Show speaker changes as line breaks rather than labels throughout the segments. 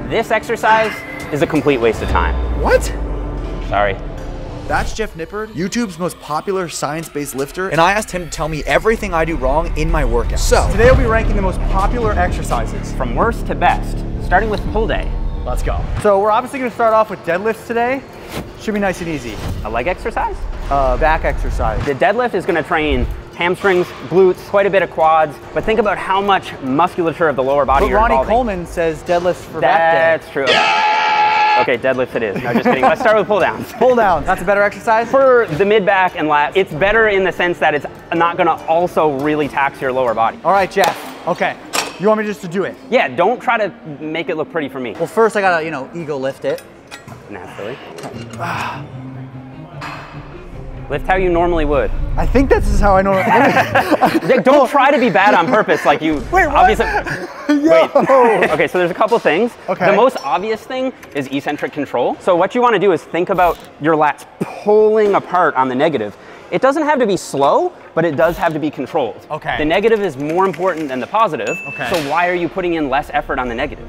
This exercise is a complete waste of time.
What?
Sorry.
That's Jeff Nippard, YouTube's most popular science-based lifter, and I asked him to tell me everything I do wrong in my workout. So, today we'll be ranking the most popular exercises.
From worst to best, starting with pull day.
Let's go. So we're obviously gonna start off with deadlifts today. Should be nice and easy.
A leg exercise?
Back exercise.
The deadlift is gonna train hamstrings, glutes, quite a bit of quads, but think about how much musculature of the lower body you're involving.
Ronnie Coleman says deadlifts for back day.
That's true. Okay, deadlifts it is. No, just kidding. Let's start with pull downs.
Pull downs, that's a better exercise?
For the mid back and lat, it's better in the sense that it's not gonna also really tax your lower body.
All right, Jeff, okay. You want me just to do it?
Yeah, don't try to make it look pretty for me.
Well, first I gotta, ego lift it.
Naturally. Lift how you normally would.
I think this is how I normally
Don't try to be bad on purpose like you obviously. Wait. Okay, so there's a couple things.
Okay.
The most obvious thing is eccentric control. So what you want to do is think about your lats pulling apart on the negative. It doesn't have to be slow, but it does have to be controlled.
Okay.
The negative is more important than the positive.
Okay.
So why are you putting in less effort on the negative?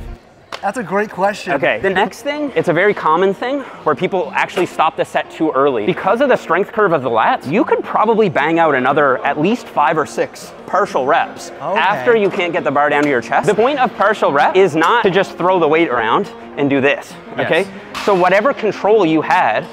That's a great question.
Okay, the next thing, it's a very common thing where people actually stop the set too early. Because of the strength curve of the lats, you could probably bang out another at least 5 or 6 partial reps after you can't get the bar down to your chest. The point of partial rep is not to just throw the weight around and do this, okay? Yes. So whatever control you had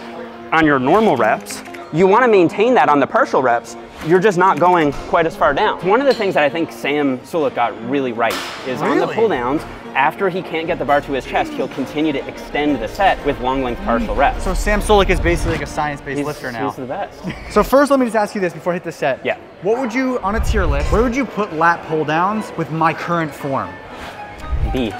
on your normal reps, you want to maintain that on the partial reps. You're just not going quite as far down. One of the things that I think Sam Sulek got really right is on the pull downs, after he can't get the bar to his chest, he'll continue to extend the set with long length partial reps.
So Sam Sulek is basically like a science-based lifter now.
He's the best.
So first, let me just ask you this before I hit the set.
Yeah.
What would you, on a tier list, where would you put lat pull downs with my current form?
B.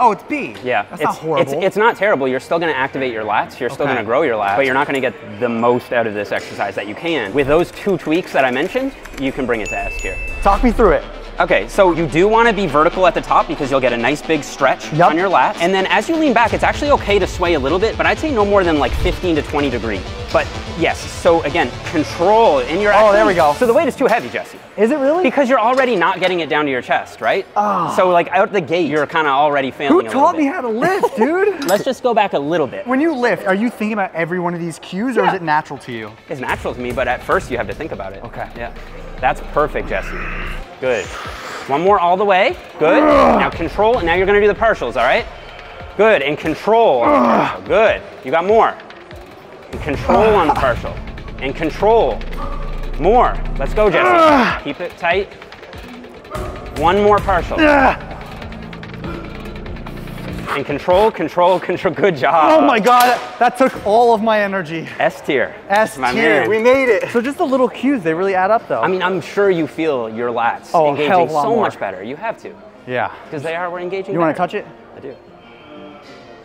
Oh, it's B.
Yeah.
That's not horrible.
It's not terrible. You're still going to activate your lats. You're still going to grow your lats, but you're not going to get the most out of this exercise that you can. With those 2 tweaks that I mentioned, you can bring it to S tier.
Talk me through it.
Okay, so you do want to be vertical at the top because you'll get a nice big stretch on your lats. And then as you lean back, it's actually okay to sway a little bit, but I'd say no more than like 15 to 20 degrees. But yes, so again, control in your
Oh, there we go.
So the weight is too heavy, Jesse.
Is it really?
Because you're already not getting it down to your chest, right?
Oh.
So like out the gate, you're kind of already failing
Who taught me how to lift, dude?
Let's just go back a little bit.
When you lift, are you thinking about every one of these cues or is it natural to you?
It's natural to me, but at first you have to think about it.
Okay.
Yeah. That's perfect, Jesse. Good. One more all the way. Good. Now control, and now you're gonna do the partials, all right? Good, and control. Good. You got more. And control on the partial. And control. More. Let's go, Jesse. Keep it tight. One more partial. And control, control, control. Good job.
Oh my God, that took all of my energy.
S tier.
S tier, we made it. So just the little cues, they really add up though.
I mean, I'm sure you feel your lats engaging so much better. You have to.
Yeah.
Because they are engaging.
You want to touch it?
I do.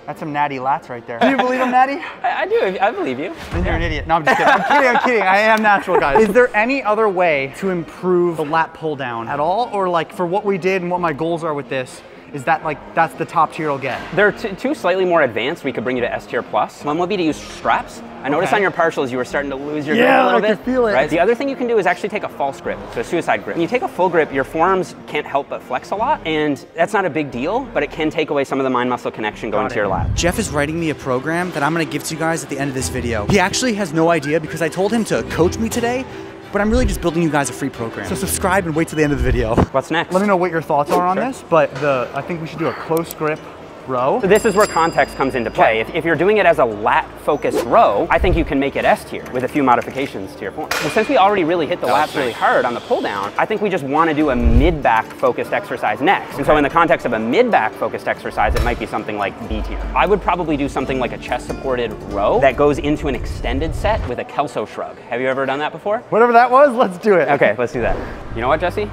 That's some natty lats right there. Do you believe I'm natty?
I do, I believe you.
Then you're an idiot. No, I'm just kidding. I'm kidding. I am natural, guys. Is there any other way to improve the lat pull down at all? Or like for what we did and what my goals are with this, is that like, that's the top tier you'll get?
There are 2 slightly more advanced. We could bring you to S tier plus. One would be to use straps. I noticed on your partials you were starting to lose your grip a little bit.
I can feel it.
Right? The other thing you can do is actually take a false grip, so a suicide grip. When you take a full grip, your forearms can't help but flex a lot, and that's not a big deal, but it can take away some of the mind-muscle connection going to your lat.
Jeff is writing me a program that I'm gonna give to you guys at the end of this video. He actually has no idea because I told him to coach me today, but I'm really just building you guys a free program. So subscribe and wait till the end of the video.
What's next?
Let me know what your thoughts are on this, but I think we should do a close grip row.
So this is where context comes into play. If you're doing it as a lat-focused row, I think you can make it S tier with a few modifications to your form. And since we already really hit the lats really hard on the pull down, I think we just want to do a mid-back focused exercise next. And so in the context of a mid-back focused exercise, it might be something like B tier. I would probably do something like a chest-supported row that goes into an extended set with a Kelso shrug. Have you ever done that before?
Whatever that was, let's do it.
Okay, let's do that. You know what, Jesse?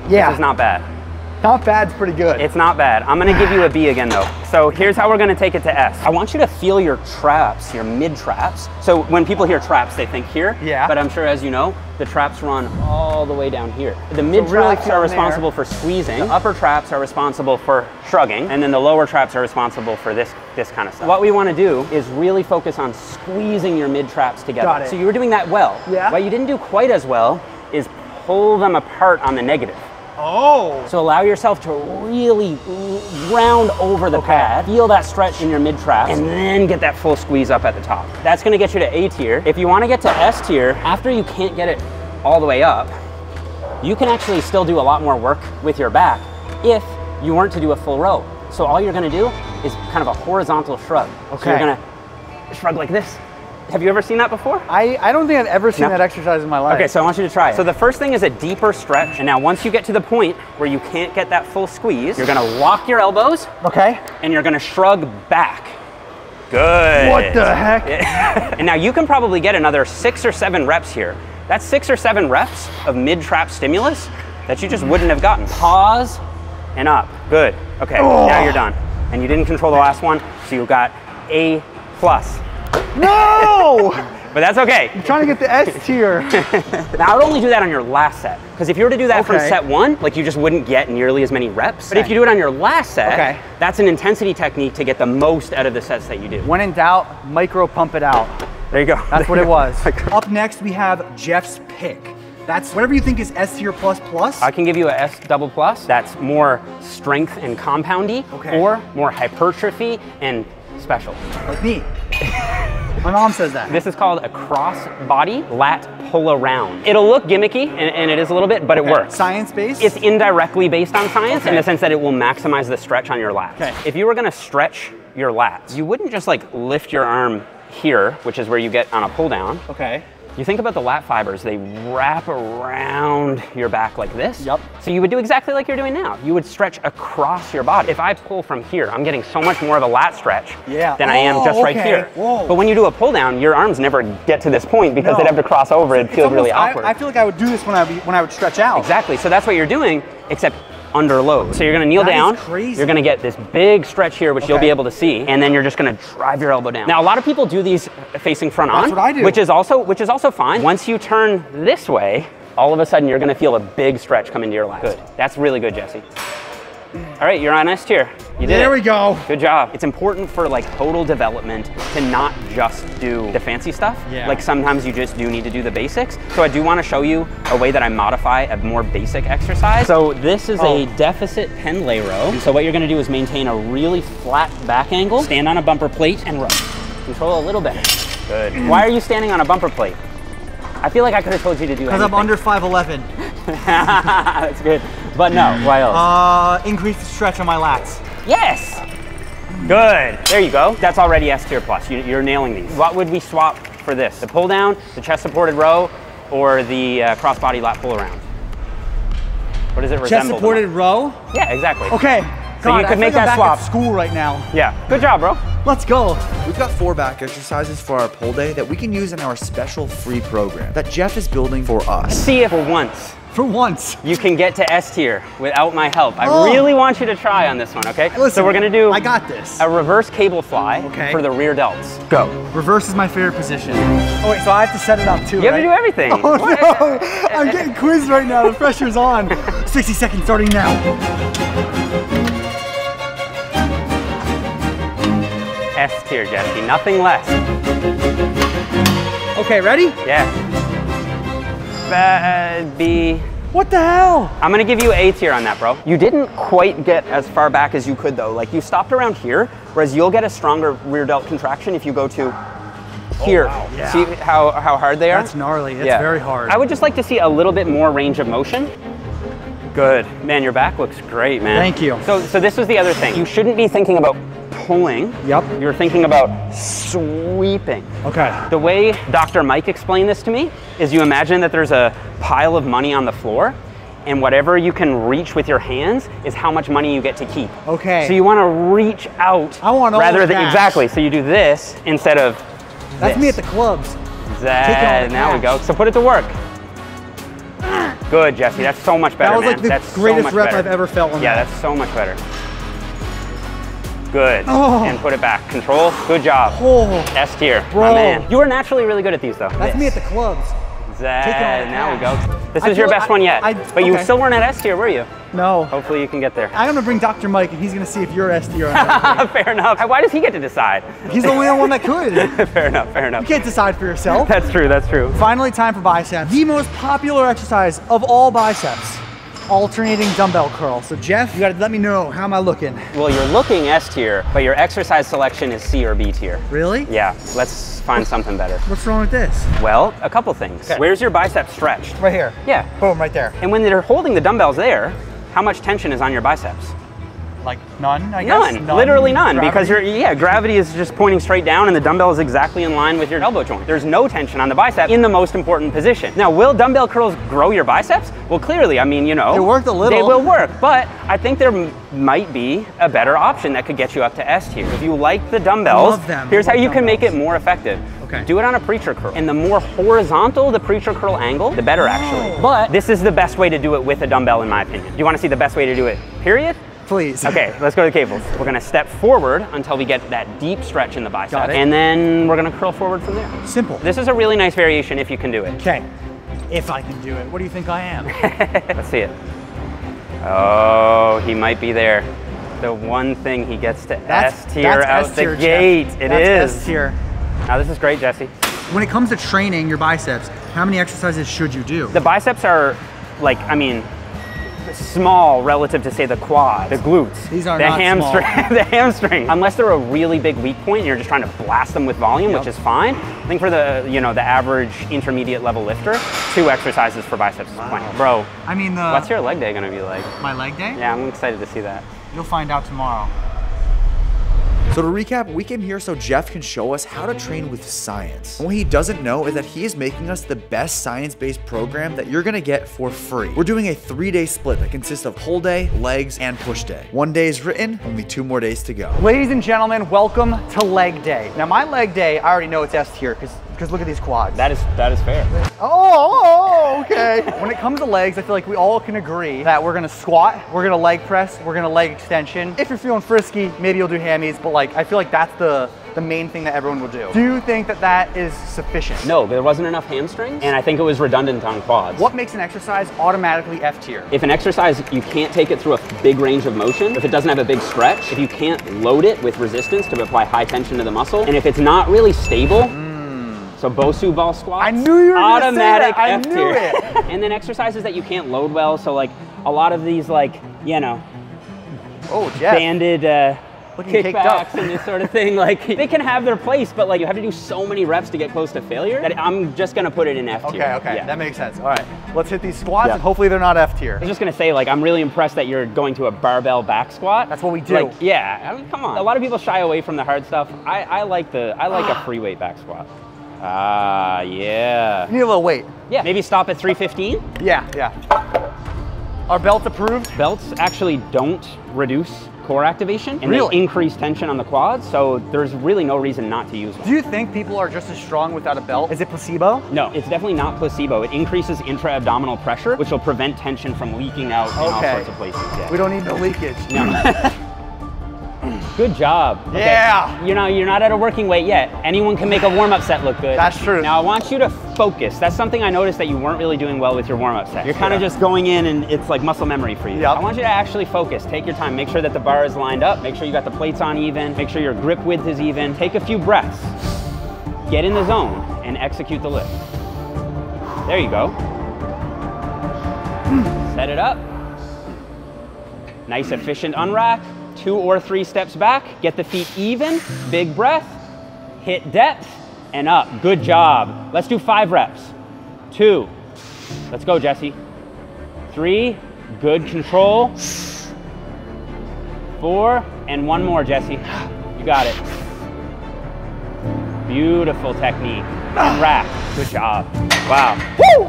Yeah.
This is not bad.
Not bad's pretty good.
It's not bad. I'm gonna give you a B again though. So here's how we're gonna take it to S. I want you to feel your traps, your mid traps. So when people hear traps, they think here.
Yeah.
But I'm sure as you know, the traps run all the way down here. The mid traps are responsible for squeezing. The upper traps are responsible for shrugging. And then the lower traps are responsible for this kind of stuff. What we wanna do is really focus on squeezing your mid traps together.
Got it.
So you were doing that well.
Yeah.
What you didn't do quite as well is pull them apart on the negative.
Oh.
So allow yourself to really round over the pad, feel that stretch in your mid-traps, and then get that full squeeze up at the top. That's gonna get you to A tier. If you wanna get to S tier, after you can't get it all the way up, you can actually still do a lot more work with your back if you weren't to do a full row. So all you're gonna do is kind of a horizontal shrug.
Okay.
So you're gonna shrug like this. Have you ever seen that before?
I don't think I've ever seen that exercise in my life.
Okay, so I want you to try it. So the first thing is a deeper stretch. And now once you get to the point where you can't get that full squeeze, you're gonna lock your elbows.
Okay.
And you're gonna shrug back. Good.
What the heck?
And now you can probably get another 6 or 7 reps here. That's 6 or 7 reps of mid-trap stimulus that you just wouldn't have gotten. Pause and up. Good. Okay, now you're done. And you didn't control the last one, so you got A+.
No!
But that's okay.
I'm trying to get the S tier.
Now I would only do that on your last set, because if you were to do that from set 1, like you just wouldn't get nearly as many reps. But if you do it on your last set, that's an intensity technique to get the most out of the sets that you do.
When in doubt, micro pump it out.
There you go.
That's what it was. Up next, we have Jeff's pick. That's whatever you think is S tier plus plus.
I can give you a S double plus. That's more strength and compoundy, or more hypertrophy and special.
Like me. My mom says that.
This is called a cross body lat pull around. It'll look gimmicky, and it is a little bit, but it works.
Science-based?
It's indirectly based on science in the sense that it will maximize the stretch on your lats. If you were gonna stretch your lats, you wouldn't just like lift your arm here, which is where you get on a pull down. You think about the lat fibers, they wrap around your back like this. So you would do exactly like you're doing now. You would stretch across your body. If I pull from here, I'm getting so much more of a lat stretch than I am just right here. But when you do a pull down, your arms never get to this point because they'd have to cross over. It feels really awkward.
I feel like I would do this when I would stretch out.
Exactly, so that's what you're doing, except under load. So you're gonna kneel down, you're gonna get this big stretch here, which you'll be able to see, and then you're just gonna drive your elbow down. Now, a lot of people do these facing front on,
That's what I do.
which is also fine. Once you turn this way, all of a sudden you're gonna feel a big stretch come into your lats. Good, that's really good, Jesse. All right, you're on S tier. You did it.
There we go.
Good job. It's important for like total development to not just do the fancy stuff. Like sometimes you just do need to do the basics. So I do want to show you a way that I modify a more basic exercise. So this is a deficit pen lay row. So what you're going to do is maintain a really flat back angle, stand on a bumper plate and row. Control a little bit. Good. Why are you standing on a bumper plate? I feel like I could have told you to do anything.
Because I'm under 5'11".
That's good. But no, why else?
Increase the stretch on my lats.
Yes! Good. There you go. That's already S tier plus. You're nailing these. What would we swap for this? The pull down, the chest supported row, or the cross body lat pull around? What does it resemble?
Chest supported row?
Yeah, exactly.
Okay.
So
God,
you could make that
back
swap.
At school right now.
Yeah. Good job, bro.
Let's go.
We've got 4 back exercises for our pull day that we can use in our special free program that Jeff is building for us.
See if for once you can get to S tier without my help. I really want you to try on this one, okay?
Listen,
so we're gonna do
I got this.
A reverse cable fly for the rear delts. Go.
Reverse is my favorite position. Oh wait, so I have to set it up too,
You have to do everything.
Oh no, I'm getting quizzed right now. The pressure's on. 60 seconds starting now.
S tier, Jesse, nothing less.
Okay, ready?
Yeah. B.
What the hell?
I'm gonna give you A tier on that, bro. You didn't quite get as far back as you could though. Like you stopped around here, whereas you'll get a stronger rear delt contraction if you go to here. Oh, wow. Yeah. See how hard they are?
That's gnarly, it's very hard.
I would just like to see a little bit more range of motion. Good. Man, your back looks great, man.
Thank you.
So this was the other thing. You shouldn't be thinking about pulling. You're thinking about sweeping.
Okay.
The way Dr. Mike explained this to me is you imagine that there's a pile of money on the floor, and whatever you can reach with your hands is how much money you get to keep.
Okay.
So you want to reach out rather than exactly. So you do this instead of
That's me at the clubs.
Now we go. So put it to work. Good, Jesse. That's so much better,
That was
man.
like the
That's
greatest
so much
rep
better.
I've ever felt on that.
Yeah, that's so much better. Good. And put it back. Control. Good job. S tier.
Bro.
My man. You are naturally really good at these, though.
That's me at the clubs.
Now we go. This is your best one yet. But you still weren't at S tier, were you?
No.
Hopefully you can get there.
I'm gonna bring Dr. Mike and he's gonna see if you're S tier or not.
Fair enough. Why does he get to decide?
He's the only one that could.
Fair enough, fair enough.
You can't decide for yourself.
That's true, that's true.
Finally, time for biceps. The most popular exercise of all biceps. alternating dumbbell curl. So Jeff, you gotta let me know, how am I looking?
Well, you're looking S tier, but your exercise selection is C or B tier.
Really?
Yeah, let's find something better.
What's wrong with this?
Well, a couple things.
Okay.
Where's your bicep stretched?
Right here.
Yeah.
Boom, right there.
And when they're holding the dumbbells there, how much tension is on your biceps?
Like none, I guess?
None, literally none,
Gravity?
because gravity is just pointing straight down and the dumbbell is exactly in line with your elbow joint. There's no tension on the bicep in the most important position. Now, will dumbbell curls grow your biceps? Well, clearly, I mean, you know.
It worked a little.
They will work, but I think there might be a better option that could get you up to S tier. If you like the dumbbells,
Love them.
here's how you can
Dumbbells.
make it more effective.
Okay.
Do it on a preacher curl. And the more horizontal the preacher curl angle, the better actually. But this is the best way to do it with a dumbbell in my opinion. Do you want to see the best way to do it, period?
Please.
Okay, let's go to the cables. We're gonna step forward until we get that deep stretch in the bicep.
Got it.
And then we're gonna curl forward from there.
Simple.
This is a really nice variation if you can do it.
Okay, if I can do it. What do you think I am?
Let's see it. Oh, he might be there. The one thing he gets to S tier out the gate. It is.
S tier.
Now this is great, Jesse.
When it comes to training your biceps, how many exercises should you do?
The biceps are like, I mean, small relative to say the quad, the glutes,
These are
the
not
hamstring,
small.
the hamstring. Unless they're a really big weak point and you're just trying to blast them with volume, which is fine. I think for the, you know, the average intermediate level lifter, 2 exercises for biceps is plenty. Bro,
I mean,
what's your leg day gonna be like?
my leg day?
Yeah, I'm excited to see that.
You'll find out tomorrow.
So to recap, we came here so Jeff can show us how to train with science. And what he doesn't know is that he is making us the best science-based program that you're gonna get for free. We're doing a 3-day split that consists of pull day, legs, and push day. 1 day is written, only 2 more days to go.
Ladies and gentlemen, welcome to leg day. Now my leg day, I already know it's S tier because look at these quads.
That is fair.
Oh, okay. When it comes to legs, I feel like we all can agree that we're gonna squat, we're gonna leg press, we're gonna leg extension. If you're feeling frisky, maybe you'll do hammies, but like I feel like that's the main thing that everyone will do. Do you think that that is sufficient?
No, there wasn't enough hamstrings, and I think it was redundant on quads.
What makes an exercise automatically F tier?
If an exercise, you can't take it through a big range of motion, if it doesn't have a big stretch, if you can't load it with resistance to apply high tension to the muscle, and if it's not really stable, so Bosu ball squats,
I knew you were
automatic
gonna say that. I knew
F tier. And then exercises that you can't load well, so like a lot of these like, you know,
Oh, Jeff.
banded
Looking caked up.
kickbacks and this sort of thing, like they can have their place, but like you have to do so many reps to get close to failure that I'm just gonna put it in F tier.
Okay,
Yeah.
that makes sense. All right, let's hit these squats
Yeah.
and hopefully they're not F tier.
I was just gonna say, like, I'm really impressed that you're going to a barbell back squat.
That's what we do.
Like, yeah, I mean, come on. A lot of people shy away from the hard stuff. I like a free weight back squat. Ah, yeah.
You need a little weight.
Yeah, maybe stop at 315.
Yeah. Are belts approved?
Belts actually don't reduce core activation and
Really?
they increase tension on the quads, so there's really no reason not to use one.
Do you think people are just as strong without a belt? Is it placebo?
No, it's definitely not placebo. It increases intra-abdominal pressure, which will prevent tension from leaking out in all sorts of places. Yeah.
We don't need no leakage.
No. Good job. Okay.
Yeah.
You're not at a working weight yet. Anyone can make a warm-up set look good.
That's true.
Now I want you to focus. That's something I noticed that you weren't really doing well with your warm-up set. You're kind of just going in and it's like muscle memory for you.
Yep.
I want you to actually focus. Take your time. Make sure that the bar is lined up. Make sure you got the plates on even. Make sure your grip width is even. Take a few breaths. Get in the zone and execute the lift. There you go. Set it up. Nice efficient unrack. 2 or 3 steps back, get the feet even, big breath, hit depth, and up. Good job. Let's do 5 reps. 2, let's go, Jesse. 3, good control. 4, and 1 more, Jesse. You got it. Beautiful technique. And rack, good job. Wow.
Woo!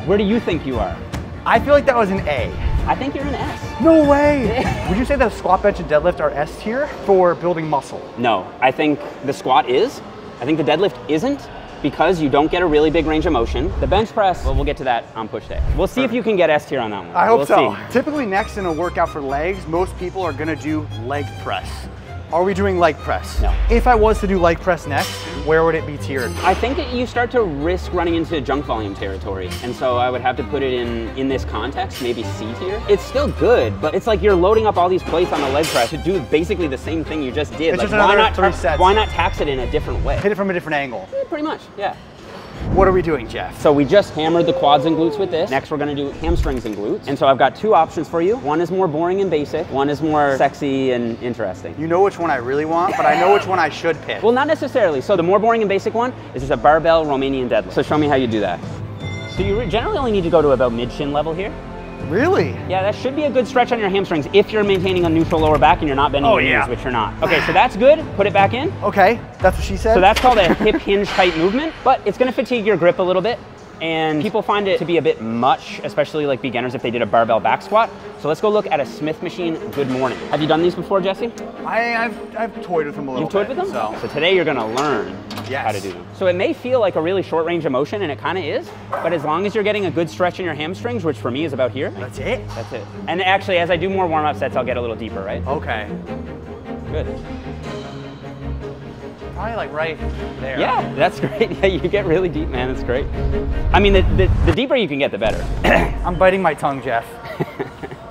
Where do you think you are?
I feel like that was an A.
I think you're an S.
No way. Would you say that squat, bench, and deadlift are S tier for building muscle?
No, I think the squat is. I think the deadlift isn't because you don't get a really big range of motion. The bench press, well, we'll get to that on push day. We'll see if you can get S tier on that one.
I hope
We'll
so.
see.
Typically next in a workout for legs, most people are gonna do leg press. Are we doing leg press?
No.
If I was to do leg press next, where would it be tiered?
I think that you start to risk running into junk volume territory. And so I would have to put it in this context, maybe C tier. It's still good, but it's like you're loading up all these plates on the leg press to do basically the same thing you just did.
It's
like,
just another 3 sets.
Why not tax it in a different way?
Hit it from a different angle.
Pretty much, yeah.
What are we doing, Jeff?
So we just hammered the quads and glutes with this. Next, we're gonna do hamstrings and glutes. And so I've got two options for you. One is more boring and basic. One is more sexy and interesting.
You know which one I really want, but I know which one I should pick.
Well, not necessarily. So the more boring and basic one is just a barbell Romanian deadlift. So show me how you do that. So you generally only need to go to about mid-shin level here.
Really?
Yeah, that should be a good stretch on your hamstrings if you're maintaining a neutral lower back and you're not bending your knees, which you're not. Okay, so that's good. Put it back in.
Okay, that's what she said.
So that's called a hip hinge type movement, but it's gonna fatigue your grip a little bit. And people find it to be a bit much, especially like beginners if they did a barbell back squat. So let's go look at a Smith machine good morning. Have you done these before, Jesse?
I've toyed with them a little bit.
You've toyed with them? So today you're gonna learn how to do them. So it may feel like a really short range of motion, and it kind of is, but as long as you're getting a good stretch in your hamstrings, which for me is about here.
That's it?
That's it. And actually, as I do more warm-up sets, I'll get a little deeper, right?
Okay.
Good.
Probably like right there.
Yeah, that's great. Yeah, you get really deep, man. That's great. I mean, the deeper you can get, the better.
I'm biting my tongue, Jeff.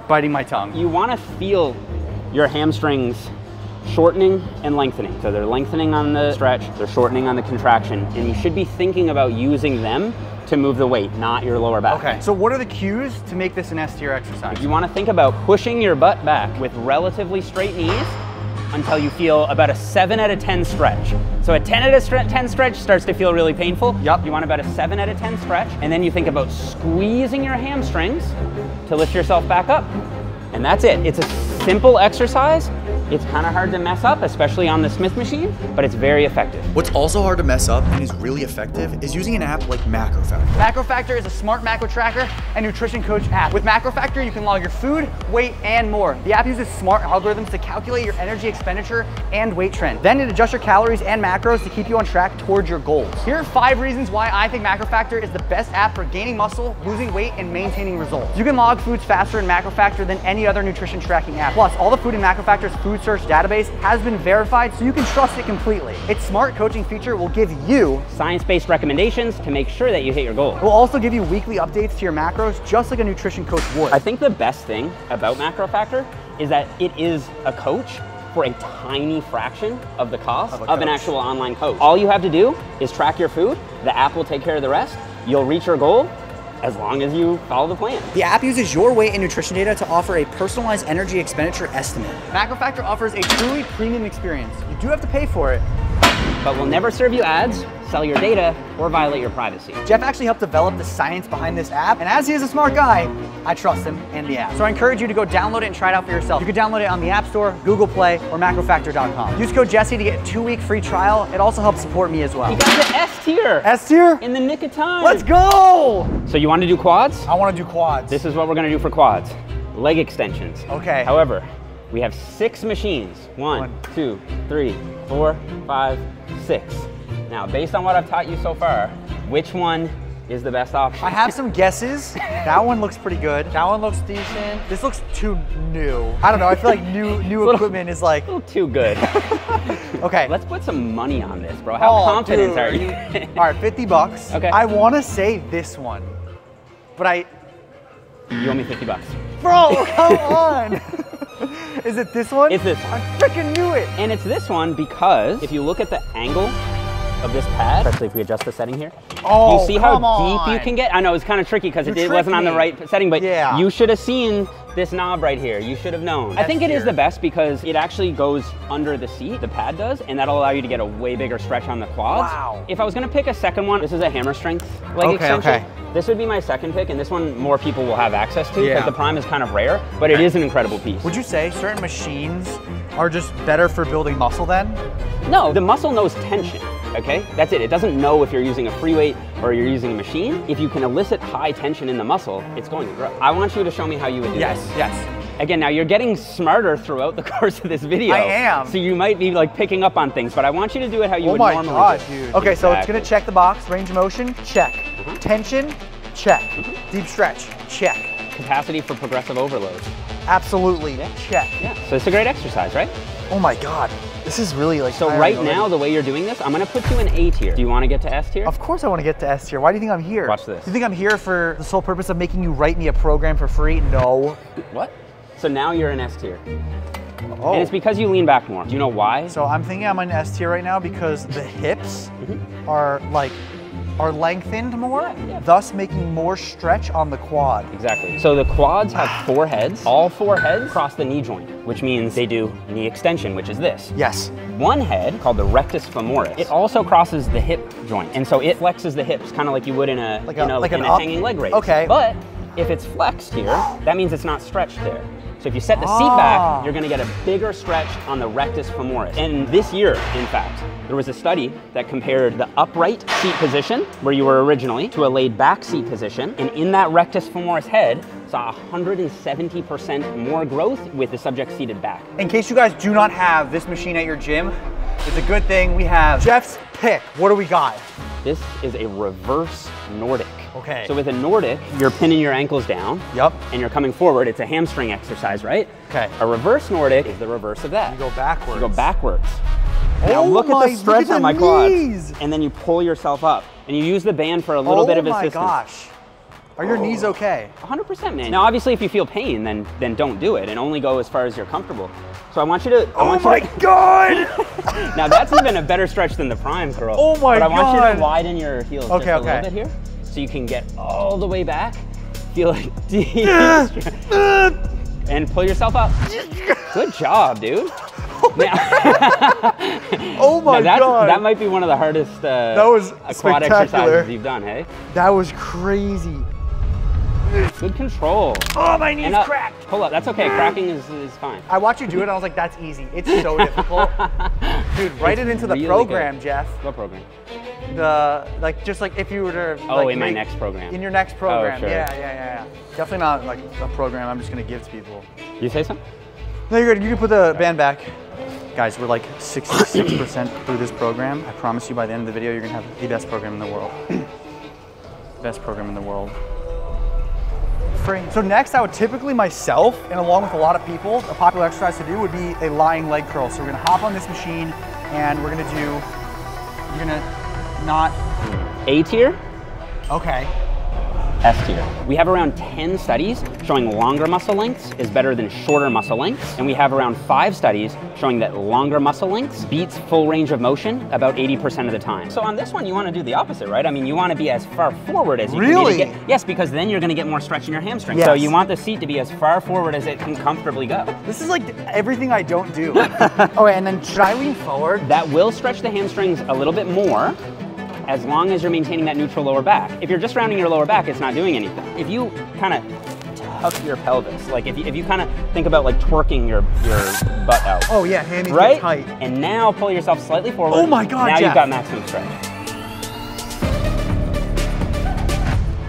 Biting my tongue.
You want to feel your hamstrings shortening and lengthening. So they're lengthening on the stretch, they're shortening on the contraction, and you should be thinking about using them to move the weight, not your lower back.
Okay, so what are the cues to make this an S tier exercise?
You want to think about pushing your butt back with relatively straight knees until you feel about a 7 out of 10 stretch. So a 10 out of 10 stretch starts to feel really painful.
Yep.
You want about a 7 out of 10 stretch, and then you think about squeezing your hamstrings to lift yourself back up. And that's it. It's a simple exercise. It's kind of hard to mess up, especially on the Smith machine, but it's very effective.
What's also hard to mess up and is really effective is using an app like MacroFactor.
MacroFactor is a smart macro tracker and nutrition coach app. With MacroFactor, you can log your food, weight, and more. The app uses smart algorithms to calculate your energy expenditure and weight trend. Then it adjusts your calories and macros to keep you on track towards your goals. Here are 5 reasons why I think MacroFactor is the best app for gaining muscle, losing weight, and maintaining results. You can log foods faster in MacroFactor than any other nutrition tracking app. Plus, all the food in MacroFactor's food search database has been verified, so you can trust it completely. Its smart coaching feature will give you
science-based recommendations to make sure that you hit your goals.
It will also give you weekly updates to your macros, just like a nutrition coach would.
I think the best thing about MacroFactor is that it is a coach for a tiny fraction of the cost of an actual online coach. All you have to do is track your food. The app will take care of the rest. You'll reach your goal as long as you follow the plan.
The app uses your weight and nutrition data to offer a personalized energy expenditure estimate. MacroFactor offers a truly premium experience. You do have to pay for it,
but will never serve you ads, sell your data, or violate your privacy.
Jeff actually helped develop the science behind this app, and as he is a smart guy, I trust him and the app. So I encourage you to go download it and try it out for yourself. You can download it on the App Store, Google Play, or macrofactor.com. Use code Jesse to get a 2-week free trial. It also helps support me as well.
You got the S tier.
S tier?
In the nick of time.
Let's go!
So you want to do quads?
I want to do quads.
This is what we're going to do for quads. Leg extensions.
Okay.
However, we have 6 machines. 1, 2, 3, 4, 5, 6. Now, based on what I've taught you so far, which one is the best option?
I have some guesses. That one looks pretty good. That one looks decent. This looks too new. I don't know, I feel like new equipment is like...
A little too good.
Okay.
Let's put some money on this, bro. How confident are you?
All right, 50 bucks.
Okay.
I want to say this one, but
You owe me 50 bucks.
Bro, come on. Is it this one?
It's this one.
I freaking knew it.
And it's this one because if you look at the angle of this pad, especially if we adjust the setting here, you see how deep you can get? I know it's kind of tricky because it wasn't on the right setting, but you should have seen this knob right here. You should have known. I think it is the best because it actually goes under the seat, the pad does, and that'll allow you to get a way bigger stretch on the quads.
Wow.
If I was gonna pick a second one, this is a hammer strength leg extension.
Okay.
This would be my second pick, and this one more people will have access to because the Prime is kind of rare, but it is an incredible piece.
Would you say certain machines are just better for building muscle then?
No, the muscle knows tension, okay? That's it. It doesn't know if you're using a free weight or you're using a machine. If you can elicit high tension in the muscle, it's going to grow. I want you to show me how you would do this.
Yes.
Again, now you're getting smarter throughout the course of this video.
I am.
So you might be like picking up on things, but I want you to do it how you would normally do.
Oh my God, dude. Okay, so it's gonna check the box. Range of motion, check. Tension, check. Deep stretch, check.
Capacity for progressive overload.
Absolutely, check.
Yeah, so it's a great exercise, right?
Oh my God, this is really like
So right now, the way you're doing this, I'm gonna put you in A tier. Do you wanna get to S tier?
Of course I wanna get to S tier. Why do you think I'm here?
Watch this.
Do you think I'm here for the sole purpose of making you write me a program for free? No.
What? So now you're in S tier.
Oh.
And it's because you lean back more. Do you know why?
So I'm thinking I'm in S tier right now because the hips are like are lengthened more, thus making more stretch on the quad.
Exactly. So the quads have 4 heads. All 4 heads cross the knee joint, which means they do knee extension, which is this.
Yes.
One head, called the rectus femoris, it also crosses the hip joint. And so it flexes the hips, kind of like you would in a, in a hanging leg raise.
Okay.
But if it's flexed here, that means it's not stretched there. So if you set the seat back, you're gonna get a bigger stretch on the rectus femoris. And this year, in fact, there was a study that compared the upright seat position, where you were originally, to a laid back seat position. And in that rectus femoris head, saw 170% more growth with the subject seated back.
In case you guys do not have this machine at your gym, it's a good thing we have Jeff's pick. What do we got?
This is a reverse Nordic.
Okay.
So with a Nordic, you're pinning your ankles down.
Yep.
And you're coming forward. It's a hamstring exercise, right?
Okay.
A reverse Nordic is the reverse of that.
You go backwards.
You go backwards. Now look at the stretch on my quads. And then you pull yourself up. And you use the band for a little bit of assistance. Oh my gosh.
Are your knees okay?
100%, man. Now, obviously, if you feel pain, then don't do it, and only go as far as you're comfortable. So I want you to.
Oh my God!
Now that's even a better stretch than the prime curl.
Oh my God!
But I want you to widen your heels just a little bit here,
so
you can get all the way back. Feel like deep, and pull yourself up. Good job, dude.
Oh my God!
That might be one of the hardest quad exercises you've done, hey?
That was crazy.
Good control.
Oh, my knee's cracked.
Pull up. That's okay. Cracking is fine.
I watched you do it, and I was like, that's easy. It's so difficult. Dude, write it into the program, Jeff.
What program?
Just like if you were to.
Oh, in my next program.
In your next program.
Oh, sure.
Yeah. Definitely not like a program I'm just going to give to people.
You say something?
No, you're good. You can put the band back. Guys, we're like 66% through this program. I promise you by the end of the video, you're going to have the best program in the world. Best program in the world. Free. So next, I would typically myself, and along with a lot of people, a popular exercise to do would be a lying leg curl. So we're gonna hop on this machine, and we're gonna do, you're gonna not...
A tier?
Okay.
S tier. We have around 10 studies showing longer muscle lengths is better than shorter muscle lengths, and we have around 5 studies showing that longer muscle lengths beats full range of motion about 80% of the time. So on this one, you want to do the opposite, right? I mean, you want to be as far forward as you can get. Yes, because then you're going to get more stretch in your hamstring. Yes. So you want the seat to be as far forward as it can comfortably go.
This is like everything I don't do. Oh, and then should I lean forward?
That will stretch the hamstrings a little bit more, as long as you're maintaining that neutral lower back. If you're just rounding your lower back, it's not doing anything. If you kind of tuck your pelvis, like if you kind of think about like twerking your butt out.
Oh yeah, hammies
right?
tight.
And now pull yourself slightly forward.
Oh my God,
Now
Jeff.
You've got maximum stretch.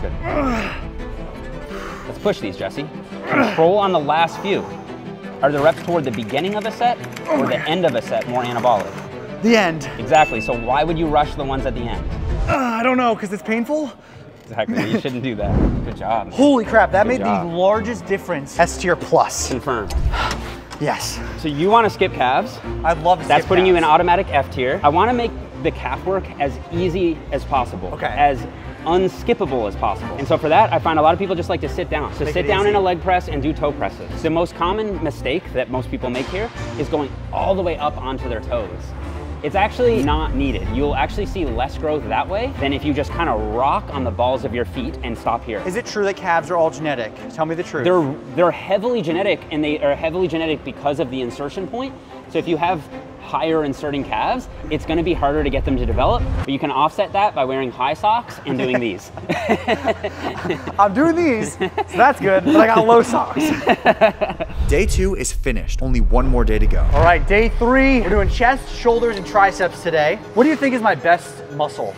Good. Let's push these, Jesse. Control on the last few. Are the reps toward the beginning of a set or the end of a set more anabolic?
The end.
Exactly, so why would you rush the ones at the end?
I don't know, because it's painful?
Exactly, you shouldn't do that. Good job. Man.
Holy crap, that made the largest difference. S tier plus.
Confirmed.
Yes.
So you want to skip calves?
I'd love to.
That's putting you in automatic F tier. I want to make the calf work as easy as possible.
Okay.
As unskippable as possible. And so for that, I find a lot of people just like to sit down. So sit down in a leg press and do toe presses. The most common mistake that most people make here is going all the way up onto their toes. It's actually not needed. You'll actually see less growth that way than if you just kind of rock on the balls of your feet and stop here.
Is it true that calves are all genetic? Tell me the truth.
They're heavily genetic, and they are heavily genetic because of the insertion point. So if you have higher inserting calves, it's going to be harder to get them to develop, but you can offset that by wearing high socks and doing these.
I'm doing these, so that's good, but I got low socks.
Day 2 is finished. Only one more day to go.
All right, day 3. We're doing chest, shoulders, and triceps today. What do you think is my best muscle?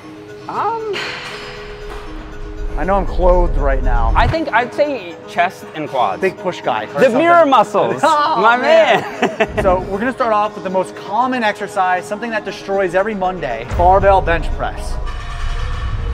I know I'm clothed right now.
I think I'd say chest and quads.
Big push guy.
The mirror muscles,
oh,
my man.
So we're gonna start off with the most common exercise, something that destroys every Monday, barbell bench press.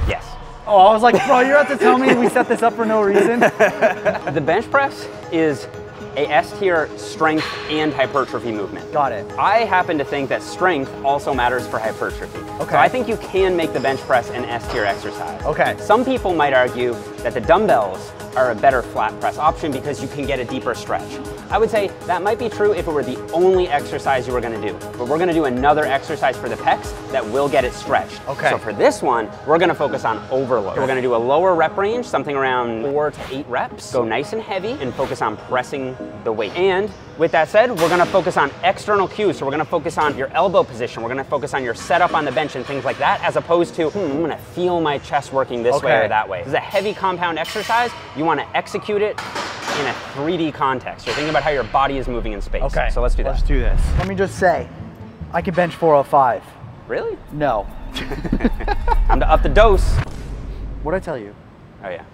Yes.
Oh, I was like, bro, you're about to tell me we set this up for no reason?
The bench press is a S tier strength and hypertrophy movement.
Got it.
I happen to think that strength also matters for hypertrophy.
Okay.
So I think you can make the bench press an S tier exercise.
Okay.
Some people might argue that the dumbbells are a better flat press option because you can get a deeper stretch. I would say that might be true if it were the only exercise you were gonna do. But we're gonna do another exercise for the pecs that will get it stretched.
Okay.
So for this one, we're gonna focus on overload. We're gonna do a lower rep range, something around 4 to 8 reps. Go nice and heavy and focus on pressing the weight. And with that said, we're gonna focus on external cues. So we're gonna focus on your elbow position. We're gonna focus on your setup on the bench and things like that, as opposed to, I'm gonna feel my chest working this way or that way. This is a heavy compound exercise. You wanna execute it in a 3D context. You're thinking about how your body is moving in space.
Okay,
so let's do that.
Let's do this. Let me just say, I can bench 405.
Really?
No.
Time to up the dose.
What'd I tell you?
Oh yeah.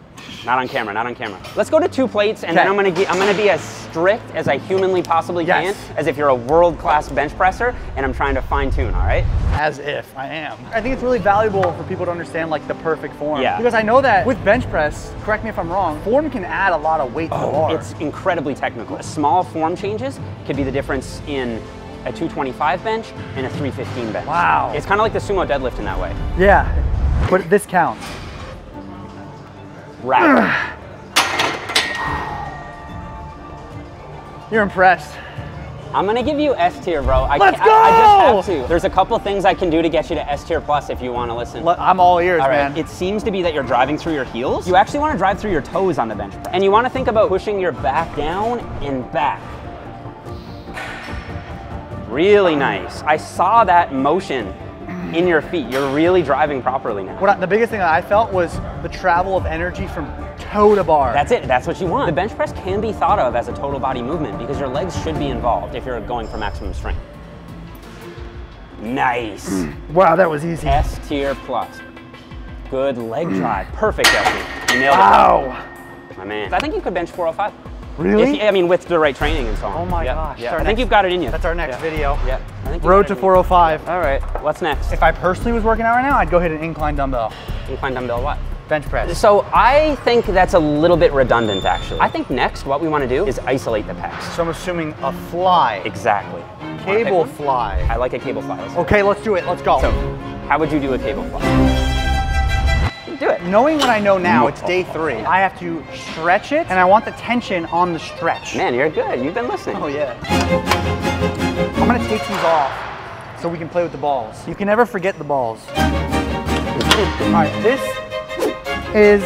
Not on camera, not on camera. Let's go to 2 plates, and then I'm gonna be as strict as I humanly possibly can, as if you're a world-class bench presser, and I'm trying to fine tune, all right?
As if I am. I think it's really valuable for people to understand like the perfect form.
Yeah.
Because I know that with bench press, correct me if I'm wrong, form can add a lot of weight to the bar.
It's incredibly technical. Small form changes could be the difference in a 225 bench and a 315 bench.
Wow.
It's kind of like the sumo deadlift in that way.
Yeah, but this counts.
Right.
You're impressed.
I'm gonna give you S tier, bro.
Let's go!
I just have to. There's a couple things I can do to get you to S tier plus if you want to listen.
I'm all ears,
All right.
man.
It seems to be that you're driving through your heels. You actually want to drive through your toes on the bench press. And you want to think about pushing your back down and back. Really nice. I saw that motion in your feet. You're really driving properly now.
The biggest thing that I felt was the travel of energy from toe to bar.
That's it, that's what you want. The bench press can be thought of as a total body movement because your legs should be involved if you're going for maximum strength. Nice.
Wow, that was easy.
S tier plus. Good leg drive. Perfect, Jesse. You nailed it.
Wow.
My man. I think you could bench 405.
Really?
I mean, with the right training and so on.
Oh my gosh.
Yeah. I think you've got it in you.
That's our next video.
Yeah. I think
Road to 405.
All right, what's next?
If I personally was working out right now, I'd go hit an incline dumbbell.
Incline dumbbell what?
Bench press.
So I think that's a little bit redundant, actually. I think next what we want to do is isolate the pecs.
So I'm assuming a fly.
Exactly.
Cable fly.
I like a cable fly.
Okay, let's do it. Let's go.
So, how would you do a cable fly? Do it.
Knowing what I know now, it's day 3. I have to stretch it, and I want the tension on the stretch.
Man, you're good. You've been listening.
Oh, yeah. I'm gonna take these off so we can play with the balls. You can never forget the balls. All right, this is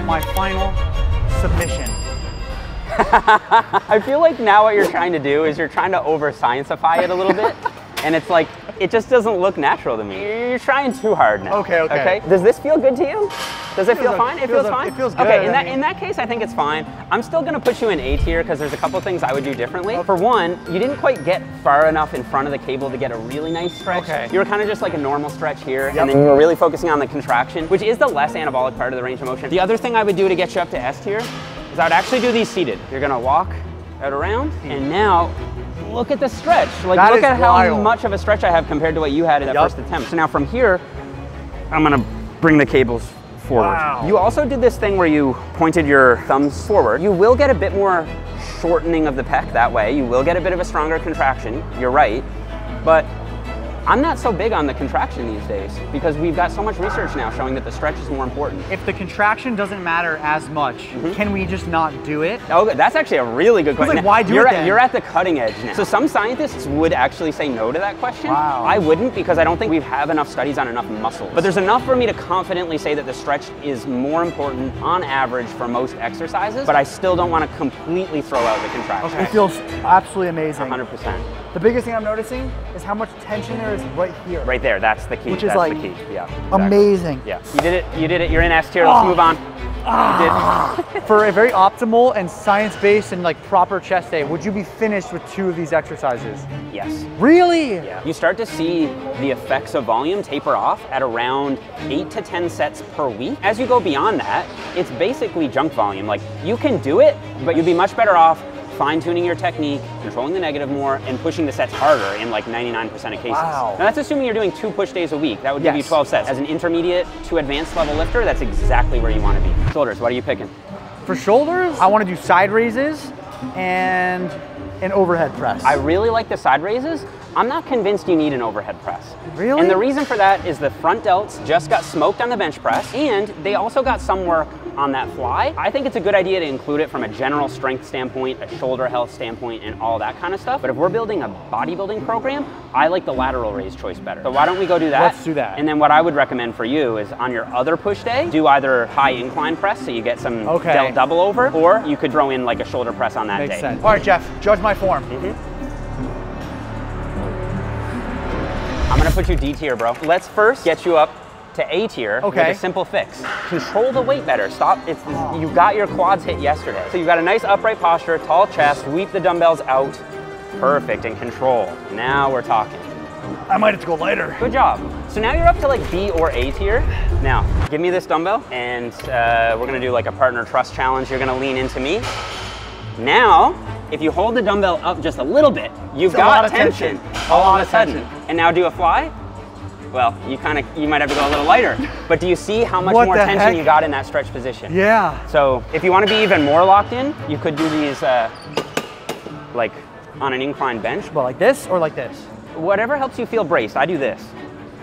my final submission.
I feel like now what you're trying to do is you're trying to over-scientify it a little bit. And it's like, it just doesn't look natural to me. You're trying too hard now.
Okay.
Does this feel good to you? Does it feel fine? It feels fine?
It feels good.
Okay, in that case, I think it's fine. I'm still gonna put you in A tier because there's a couple things I would do differently. For one, you didn't quite get far enough in front of the cable to get a really nice stretch.
Okay.
You were kind of just like a normal stretch here, and then you were really focusing on the contraction, which is the less anabolic part of the range of motion. The other thing I would do to get you up to S tier is I would actually do these seated. You're gonna walk out around, and now, look at the stretch. Like, look at how much of a stretch I have compared to what you had in that first attempt. So now from here, I'm gonna bring the cables forward.
Wow.
You also did this thing where you pointed your thumbs forward. You will get a bit more shortening of the pec that way. You will get a bit of a stronger contraction, you're right. But I'm not so big on the contraction these days because we've got so much research now showing that the stretch is more important.
If the contraction doesn't matter as much, can we just not do it?
Oh, that's actually a really good question.
Like, why do it then?
You're at the cutting edge now. So some scientists would actually say no to that question.
Wow.
I wouldn't because I don't think we have enough studies on enough muscles. But there's enough for me to confidently say that the stretch is more important on average for most exercises, but I still don't want to completely throw out the contraction.
It feels absolutely amazing.
100%.
The biggest thing I'm noticing is how much tension there is right here.
Right there, that's the key.
Which is
that's
like
the key. Yeah, exactly.
amazing.
Yeah, you did it, you're in S tier, let's move on.
For a very optimal and science-based and like proper chest day, would you be finished with 2 of these exercises?
Yes.
Really?
Yeah. You start to see the effects of volume taper off at around 8 to 10 sets per week. As you go beyond that, it's basically junk volume. Like, you can do it, but you'd be much better off fine-tuning your technique, controlling the negative more, and pushing the sets harder in like 99% of cases.
Wow.
Now that's assuming you're doing 2 push days a week. That would give you 12 sets. As an intermediate to advanced level lifter, that's exactly where you want to be. Shoulders, what are you picking?
For shoulders, I want to do side raises and an overhead press.
I really like the side raises. I'm not convinced you need an overhead press.
Really?
And the reason for that is the front delts just got smoked on the bench press, and they also got some work on that fly, I think it's a good idea to include it from a general strength standpoint, a shoulder health standpoint, and all that kind of stuff. But if we're building a bodybuilding program, I like the lateral raise choice better. So why don't we go do that?
Let's do that.
And then what I would recommend for you is on your other push day, do either high incline press so you get some delt double over, or you could throw in like a shoulder press on that day.
Makes sense. All right, Jeff, judge my form.
I'm gonna put you D tier, bro. Let's first get you up to A tier with a simple fix. Control the weight better. Stop, you got your quads hit yesterday. So you got a nice upright posture, tall chest, sweep the dumbbells out. Perfect, and control. Now we're talking.
I might have to go lighter.
Good job. So now you're up to like B or A tier. Now, give me this dumbbell, and we're gonna do like a partner trust challenge. You're gonna lean into me. Now, if you hold the dumbbell up just a little bit, you've got tension all of a sudden. And now do a fly. Well, you might have to go a little lighter. But do you see how much more tension you got in that stretch position?
Yeah.
So if you want to be even more locked in, you could do these like on an incline bench.
Well, like this or like this?
Whatever helps you feel braced. I do this.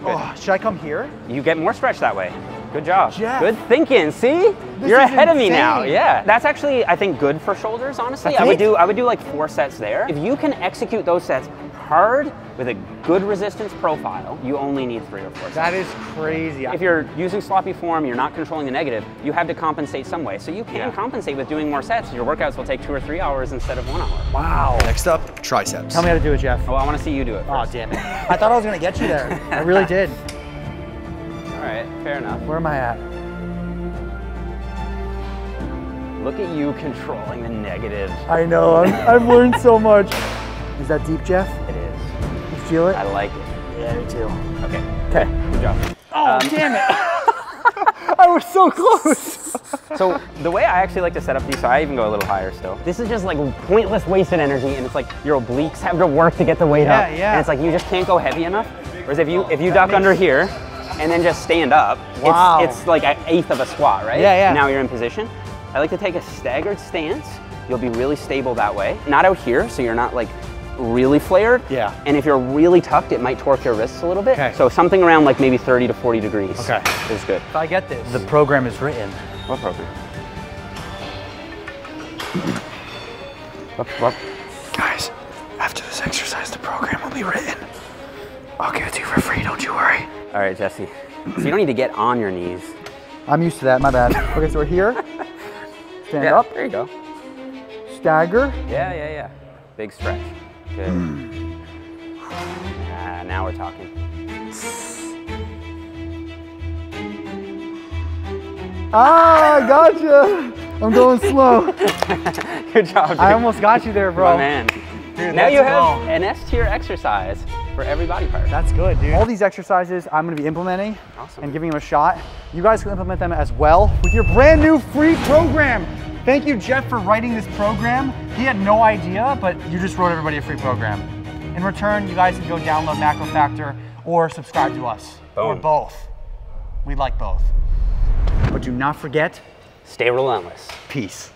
Oh, should I come here?
You get more stretch that way. Good job.
Jeff.
Good thinking. See? You're ahead of me now. Yeah. That's actually, I think, good for shoulders, honestly. I would do like 4 sets there. If you can execute those sets hard with a good resistance profile, you only need 3 or 4 sets.
That is crazy.
If you're using sloppy form, you're not controlling the negative, you have to compensate some way. So you can compensate with doing more sets. Your workouts will take 2 or 3 hours instead of 1 hour.
Wow.
Next up, triceps.
Tell me how to do it, Jeff.
Oh, I want to see you do it first.
Oh, damn it. I thought I was going to get you there. I really did.
All right, fair enough.
Where am I at?
Look at you controlling the negative.
I know, I've learned so much. Is that deep, Jeff?
It is.
You feel it?
I like it.
Yeah, me too.
Okay.
Okay.
Good job.
Oh, damn it. I was so close.
So the way I actually like to set up these, so I even go a little higher still. This is just like pointless wasted energy, and it's like your obliques have to work to get the weight up. Yeah. And it's like you just can't go heavy enough. Whereas if you duck under here and then just stand up, it's like an 1/8 of a squat, right?
Yeah.
Now you're in position. I like to take a staggered stance. You'll be really stable that way. Not out here, so you're not like really flared.
Yeah.
And if you're really tucked, it might torque your wrists a little bit. Okay. So something around like maybe 30 to 40 degrees is good.
If I get this, the program is written.
What program? What?
Guys, after this exercise, the program will be written. I'll give it to you for free, don't you worry.
All right, Jesse. So you don't need to get on your knees.
I'm used to that, my bad. Okay, so we're here. Stand up.
There you go.
Stagger.
Yeah. Big stretch. Good. Now we're talking.
Ah, gotcha. I'm going slow.
Good job, dude.
I almost got you there, bro.
My man. Dude, now you have an S tier exercise for every body part.
That's good, dude. All these exercises I'm gonna be implementing and giving them a shot. You guys can implement them as well with your brand new free program. Thank you, Jeff, for writing this program. He had no idea, but you just wrote everybody a free program. In return, you guys can go download Macro Factor or subscribe to us.
Boom.
Or both. We like both. But do not forget,
stay relentless.
Peace.